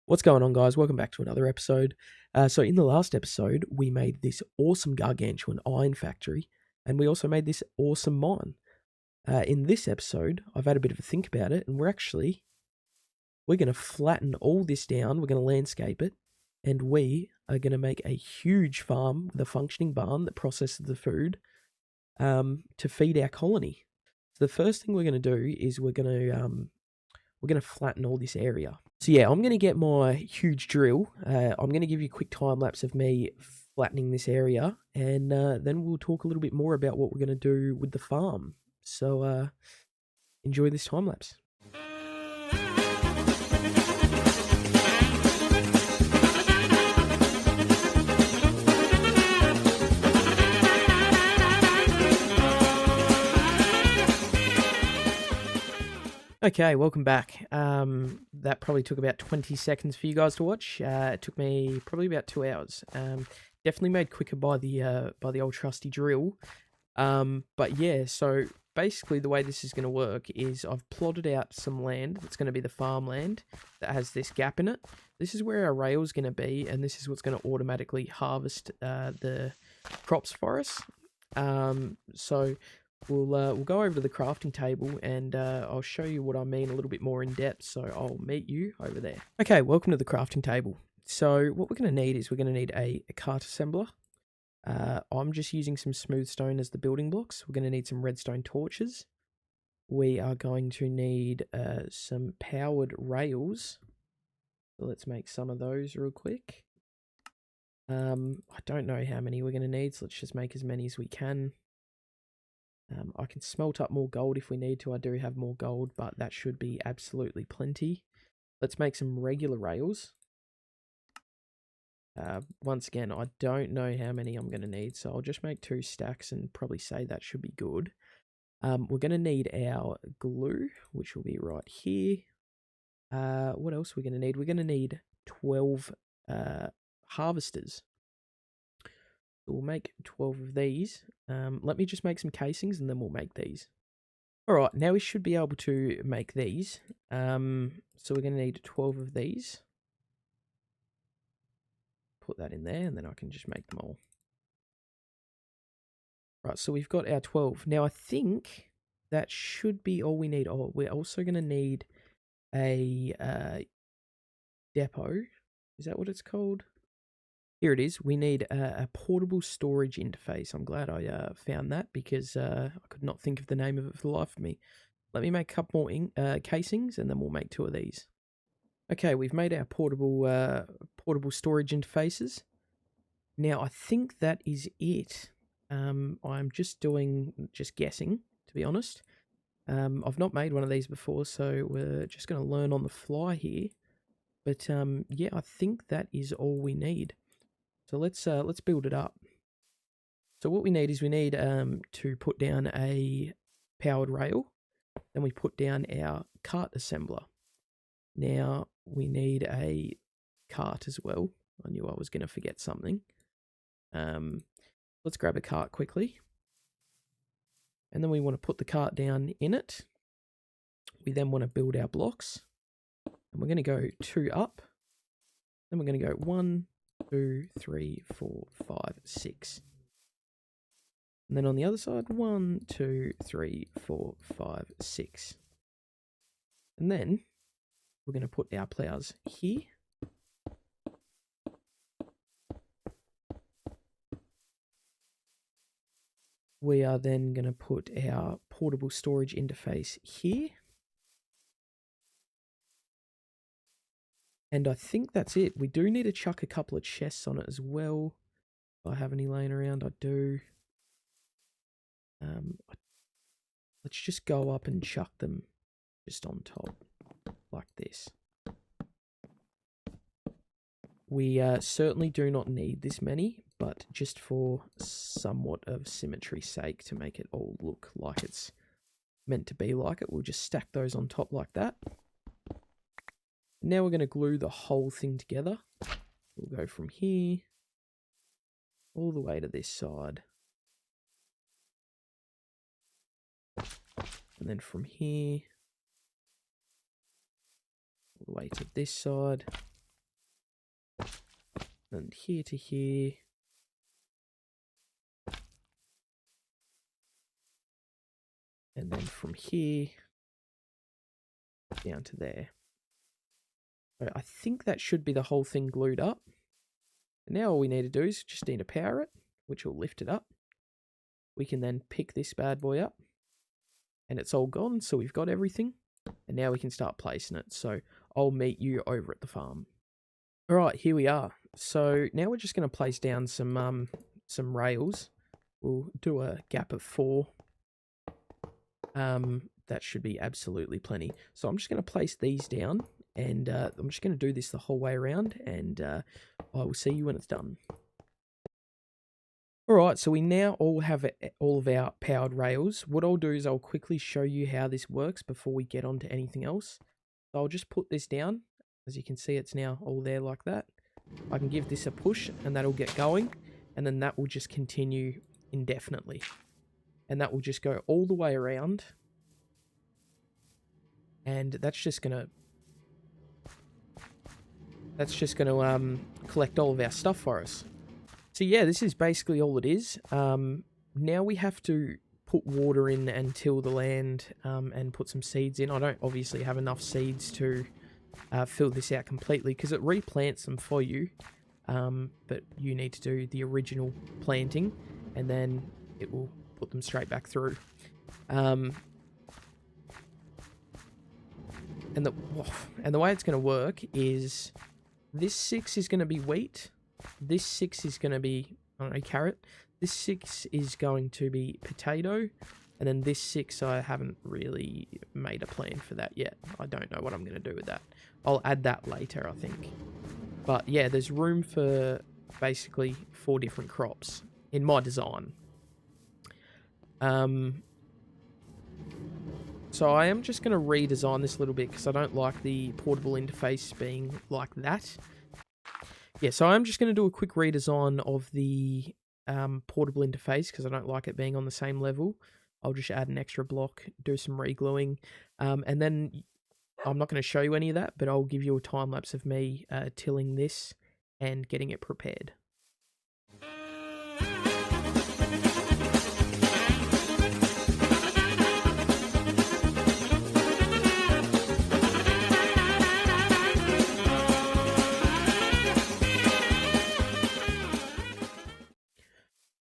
What's going on, guys? Welcome back to another episode. So in the last episode, we made this awesome gargantuan iron factory, and we also made this awesome mine. In this episode, I've had a bit of a think about it, and we're going to flatten all this down. We're going to landscape it, and we are going to make a huge farm with a functioning barn that processes the food to feed our colony. So the first thing we're going to do is we're going to flatten all this area. So yeah, I'm going to get my huge drill. I'm going to give you a quick time lapse of me flattening this area, and then we'll talk a little bit more about what we're going to do with the farm. So enjoy this time lapse. Okay, welcome back. That probably took about 20 seconds for you guys to watch. It took me probably about 2 hours. Definitely made quicker by the old trusty drill. But yeah, so basically the way this is going to work is I've plotted out some land that's going to be the farmland that has this gap in it. This is where our rail is going to be, and this is what's going to automatically harvest the crops for us. So we'll go over to the crafting table, and I'll show you what I mean a little bit more in depth. So I'll meet you over there. Okay, welcome to the crafting table. So what we're going to need is we're going to need a cart assembler. I'm just using some smooth stone as the building blocks. We're going to need some redstone torches. We are going to need some powered rails. So let's make some of those real quick. I don't know how many we're going to need, so let's just make as many as we can. I can smelt up more gold if we need to. I do have more gold, but that should be absolutely plenty. Let's make some regular rails. Once again, I don't know how many I'm going to need, so I'll just make 2 stacks and probably say that should be good. We're going to need our glue, which will be right here. What else are we going to need? We're going to need 12 harvesters. So we'll make 12 of these. Let me just make some casings and then we'll make these. Alright, now we should be able to make these. So we're going to need 12 of these. Put that in there and then I can just make them all. Right, so we've got our 12. Now I think that should be all we need. Oh, we're also going to need a depot. Is that what it's called? Here it is. We need a portable storage interface. I'm glad I found that because I could not think of the name of it for the life of me. Let me make a couple more casings and then we'll make 2 of these. Okay, we've made our portable storage interfaces. Now I think that is it. I'm just guessing, to be honest. I've not made one of these before, so we're just going to learn on the fly here. But yeah, I think that is all we need. So let's build it up. So what we need is to put down a powered rail. Then we put down our cart assembler. Now we need a cart as well. I knew I was going to forget something. Let's grab a cart quickly. And then we want to put the cart down in it. We then want to build our blocks. And we're going to go 2 up. Then we're going to go 1, 2, 3, 4, 5, 6. And then on the other side, 1, 2, 3, 4, 5, 6. And then we're going to put our plows here. We are then going to put our portable storage interface here. And I think that's it. We do need to chuck a couple of chests on it as well. If I have any laying around, I do. Let's just go up and chuck them just on top, like this. We certainly do not need this many, but just for somewhat of symmetry's sake, to make it all look like it's meant to be like it, we'll just stack those on top like that. Now we're going to glue the whole thing together. We'll go from here all the way to this side. And then from here all the way to this side. And here to here. And then from here down to there. So I think that should be the whole thing glued up. And now all we need to do is just need to power it, which will lift it up. We can then pick this bad boy up. And it's all gone, so we've got everything. And now we can start placing it. So I'll meet you over at the farm. All right, here we are. So now we're just going to place down some rails. We'll do a gap of 4. That should be absolutely plenty. So I'm just going to place these down, and I'm just going to do this the whole way around, and I will see you when it's done. All right, so we now all have all of our powered rails. What I'll do is I'll quickly show you how this works before we get on to anything else. So I'll just put this down. As you can see, it's now all there like that. I can give this a push, and that'll get going, and then that will just continue indefinitely. And that will just go all the way around. And that's just gonna collect all of our stuff for us. So yeah, this is basically all it is. Now we have to put water in and till the land and put some seeds in. I don't obviously have enough seeds to fill this out completely because it replants them for you. But you need to do the original planting and then it will put them straight back through. And the way it's going to work is this 6 is going to be wheat. This 6 is going to be, I don't know, carrot. This 6 is going to be potato. And then this 6, I haven't really made a plan for that yet. I don't know what I'm going to do with that. I'll add that later, I think. But yeah, there's room for basically 4 different crops in my design. So I am just going to redesign this a little bit because I don't like the portable interface being like that. Yeah, so I'm just going to do a quick redesign of the portable interface because I don't like it being on the same level. I'll just add an extra block, do some re-gluing, and then I'm not going to show you any of that, but I'll give you a time lapse of me tilling this and getting it prepared.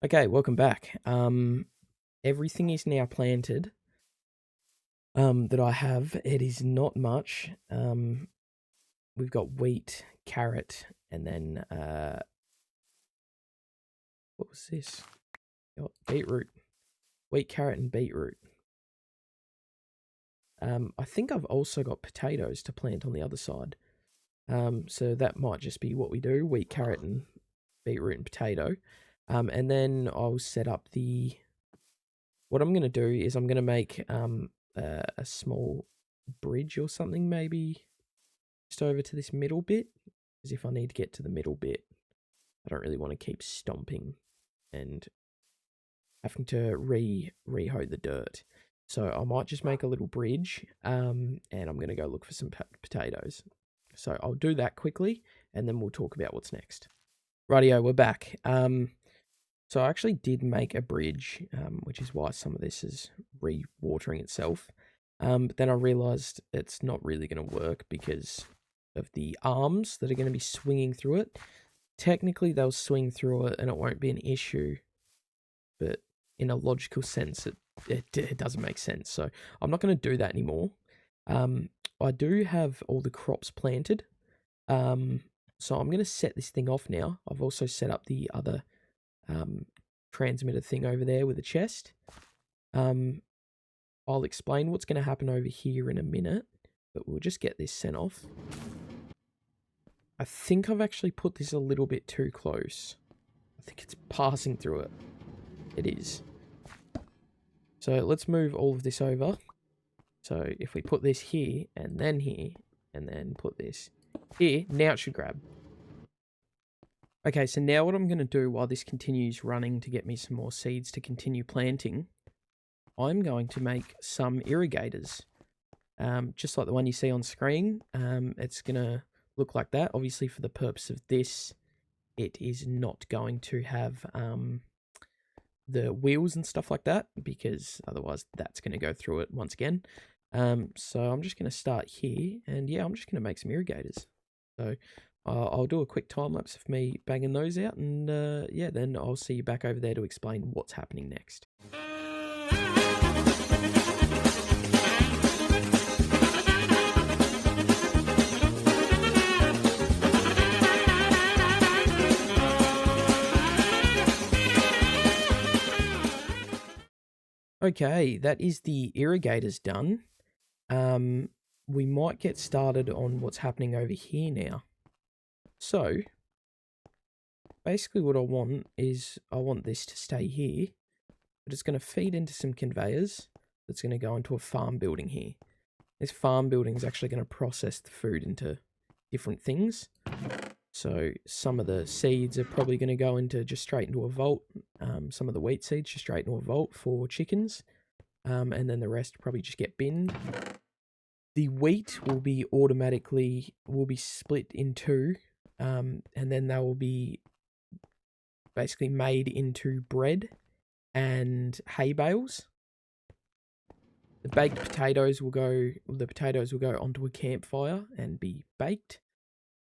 Okay, welcome back. Everything is now planted that I have. It is not much. We've got wheat, carrot, and then what was this? Oh, beetroot. Wheat, carrot, and beetroot. I think I've also got potatoes to plant on the other side. So that might just be what we do, wheat, carrot, and beetroot and potato. And then I'll set up what I'm going to do is I'm going to make a small bridge or something, maybe just over to this middle bit, as if I need to get to the middle bit. I don't really want to keep stomping and having to re-hoe the dirt. So I might just make a little bridge, and I'm going to go look for some potatoes. So I'll do that quickly, and then we'll talk about what's next. Rightio, we're back. So I actually did make a bridge, which is why some of this is re-watering itself. But then I realised it's not really going to work because of the arms that are going to be swinging through it. Technically, they'll swing through it and it won't be an issue. But in a logical sense, it doesn't make sense. So I'm not going to do that anymore. I do have all the crops planted. So I'm going to set this thing off now. I've also set up the other transmitter thing over there with a chest. I'll explain what's going to happen over here in a minute, but we'll just get this sent off. I think I've actually put this a little bit too close. I think it's passing through it. It is. So let's move all of this over. So if we put this here, and then put this here, now it should grab. Okay, so now what I'm going to do while this continues running to get me some more seeds to continue planting, I'm going to make some irrigators. Just like the one you see on screen, it's going to look like that. Obviously, for the purpose of this, it is not going to have the wheels and stuff like that, because otherwise that's going to go through it once again. So I'm just going to start here, and yeah, I'm just going to make some irrigators. So I'll do a quick time lapse of me banging those out, and yeah, then I'll see you back over there to explain what's happening next. Okay, that is the irrigators done. We might get started on what's happening over here now. So, basically what I want is, I want this to stay here, but it's going to feed into some conveyors that's going to go into a farm building here. This farm building is actually going to process the food into different things. So some of the seeds are probably going to go into just straight into a vault. Some of the wheat seeds just straight into a vault for chickens. And then the rest probably just get binned. The wheat will be split in two. And then they will be basically made into bread and hay bales. The potatoes will go onto a campfire and be baked.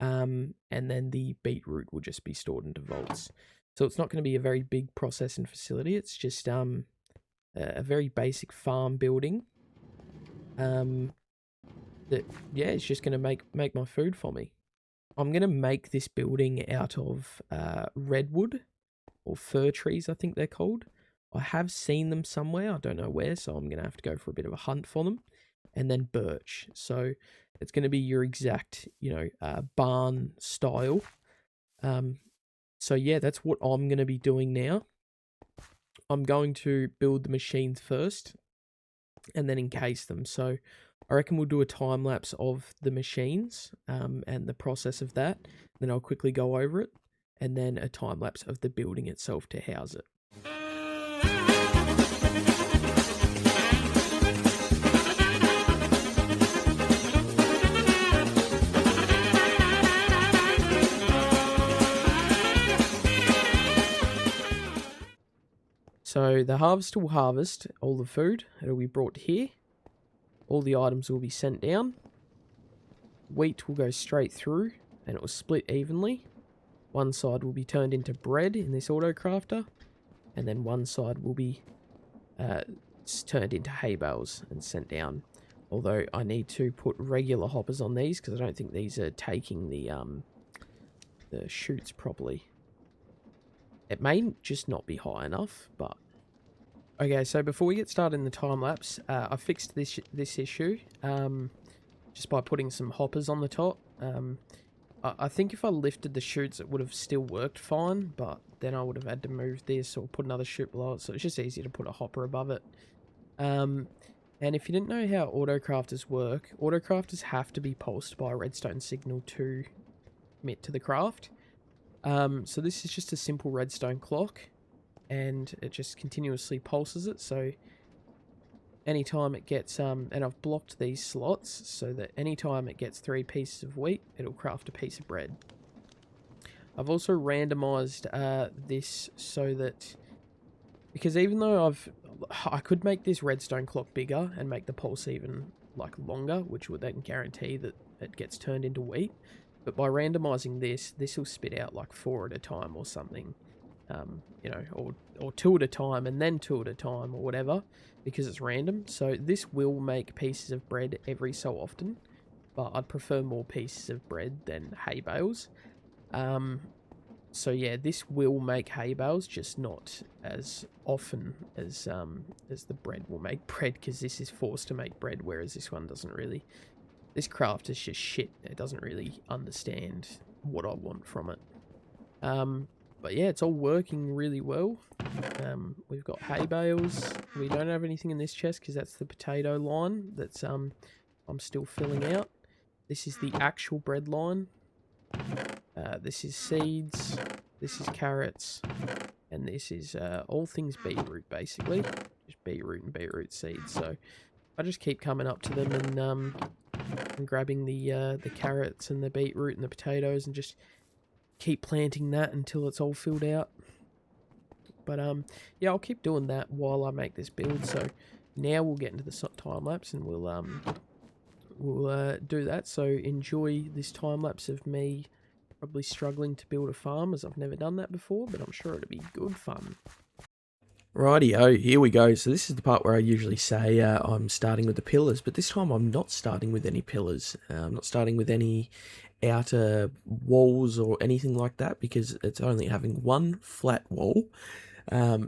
And then the beetroot will just be stored into vaults. So it's not going to be a very big processing facility. It's just a very basic farm building. It's just going to make my food for me. I'm going to make this building out of redwood or fir trees, I think they're called. I have seen them somewhere, I don't know where, so I'm going to have to go for a bit of a hunt for them. And then birch. So it's going to be your exact, barn style. So yeah, that's what I'm going to be doing now. I'm going to build the machines first and then encase them. So I reckon we'll do a time lapse of the machines and the process of that. Then I'll quickly go over it, and then a time lapse of the building itself to house it. So the harvester will harvest all the food. It'll be brought here. All the items will be sent down. Wheat will go straight through and it will split evenly. One side will be turned into bread in this auto crafter, and then one side will be turned into hay bales and sent down. Although I need to put regular hoppers on these because I don't think these are taking the chutes properly. It may just not be high enough, but... Okay, so before we get started in the time-lapse, I fixed this issue just by putting some hoppers on the top. I think if I lifted the chutes, it would have still worked fine, but then I would have had to move this or put another chute below it, so it's just easier to put a hopper above it. And if you didn't know how autocrafters work, autocrafters have to be pulsed by a redstone signal to commit to the craft. So this is just a simple redstone clock, and it just continuously pulses it. So anytime it gets and I've blocked these slots so that anytime it gets 3 pieces of wheat, it'll craft a piece of bread. I've also randomized this so that, because even though I could make this redstone clock bigger and make the pulse even longer, which would then guarantee that it gets turned into wheat. But by randomizing this will spit out 4 at a time or something, or 2 at a time and then 2 at a time or whatever, because it's random. So this will make pieces of bread every so often, but I'd prefer more pieces of bread than hay bales. So yeah, this will make hay bales, just not as often as the bread will make bread, because this is forced to make bread, whereas this one doesn't really. This craft is just shit. It doesn't really understand what I want from it. But yeah, it's all working really well. We've got hay bales. We don't have anything in this chest because that's the potato line that's I'm still filling out. This is the actual bread line. This is seeds. This is carrots. And this is all things beetroot, basically. Just beetroot and beetroot seeds. So I just keep coming up to them and and grabbing the carrots and the beetroot and the potatoes and just keep planting that until it's all filled out. But yeah, I'll keep doing that while I make this build. So now we'll get into the time lapse and we'll do that. So enjoy this time lapse of me probably struggling to build a farm, as I've never done that before, but I'm sure it'll be good fun. Rightio, here we go. So this is the part where I usually say I'm starting with the pillars, but this time I'm not starting with any pillars. I'm not starting with any outer walls or anything like that, because it's only having one flat wall.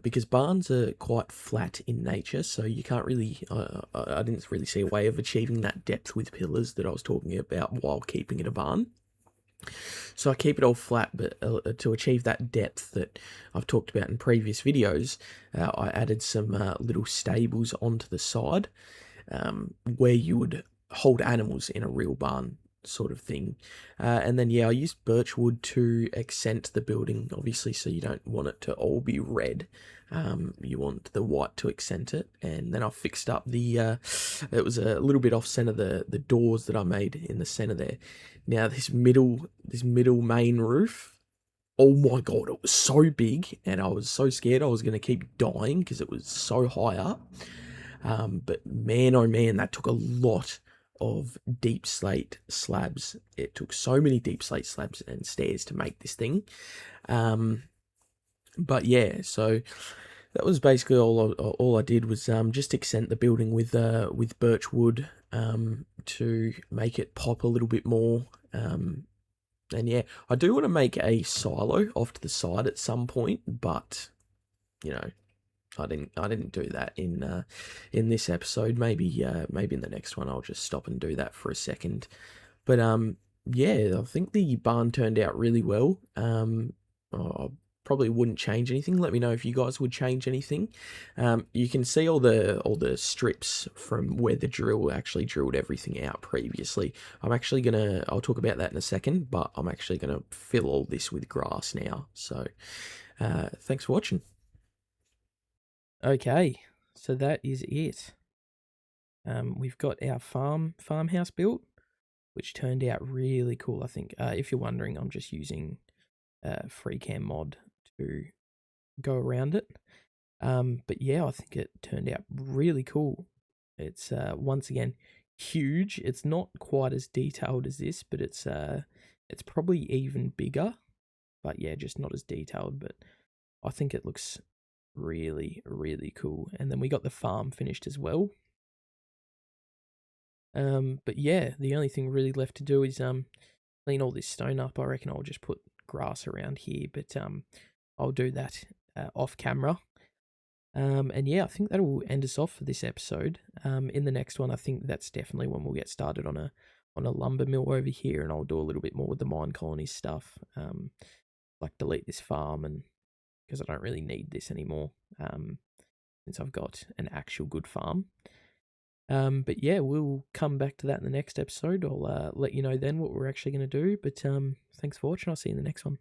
Because barns are quite flat in nature, so you can't really, I didn't really see a way of achieving that depth with pillars that I was talking about while keeping it a barn. So I keep it all flat, but to achieve that depth that I've talked about in previous videos, I added some little stables onto the side, where you would hold animals in a real barn sort of thing. And then, yeah, I used birch wood to accent the building, obviously, so you don't want it to all be red. You want the white to accent it. And then I fixed up it was a little bit off center, the doors that I made in the center there. Now this middle main roof, oh my god, it was so big, and I was so scared I was going to keep dying because it was so high up. But man, oh man, that took a lot of deep slate slabs. It took so many deep slate slabs and stairs to make this thing. But yeah, so that was basically all I did was just accent the building with birch wood to make it pop a little bit more. And yeah, I do want to make a silo off to the side at some point, but you know, I didn't do that in this episode. Maybe in the next one I'll just stop and do that for a second. But yeah, I think the barn turned out really well. I probably wouldn't change anything. Let me know if you guys would change anything. You can see all the strips from where the drill actually drilled everything out previously. I'll talk about that in a second, but I'm actually gonna fill all this with grass now. So thanks for watching. Okay, so that is it. We've got our farmhouse built, which turned out really cool. I think if you're wondering, I'm just using FreeCam mod to go around it. But yeah, I think it turned out really cool. It's once again huge. It's not quite as detailed as this, but it's probably even bigger. But yeah, just not as detailed. But I think it looks really, really cool. And then we got the farm finished as well. But yeah, the only thing really left to do is clean all this stone up. I reckon I'll just put grass around here, but I'll do that off camera. And yeah, I think that'll end us off for this episode. In the next one, I think that's definitely when we'll get started on a lumber mill over here, and I'll do a little bit more with the mine colony stuff. Like delete this farm, and because I don't really need this anymore, since I've got an actual good farm. But yeah, we'll come back to that in the next episode. I'll let you know then what we're actually going to do. But thanks for watching. I'll see you in the next one.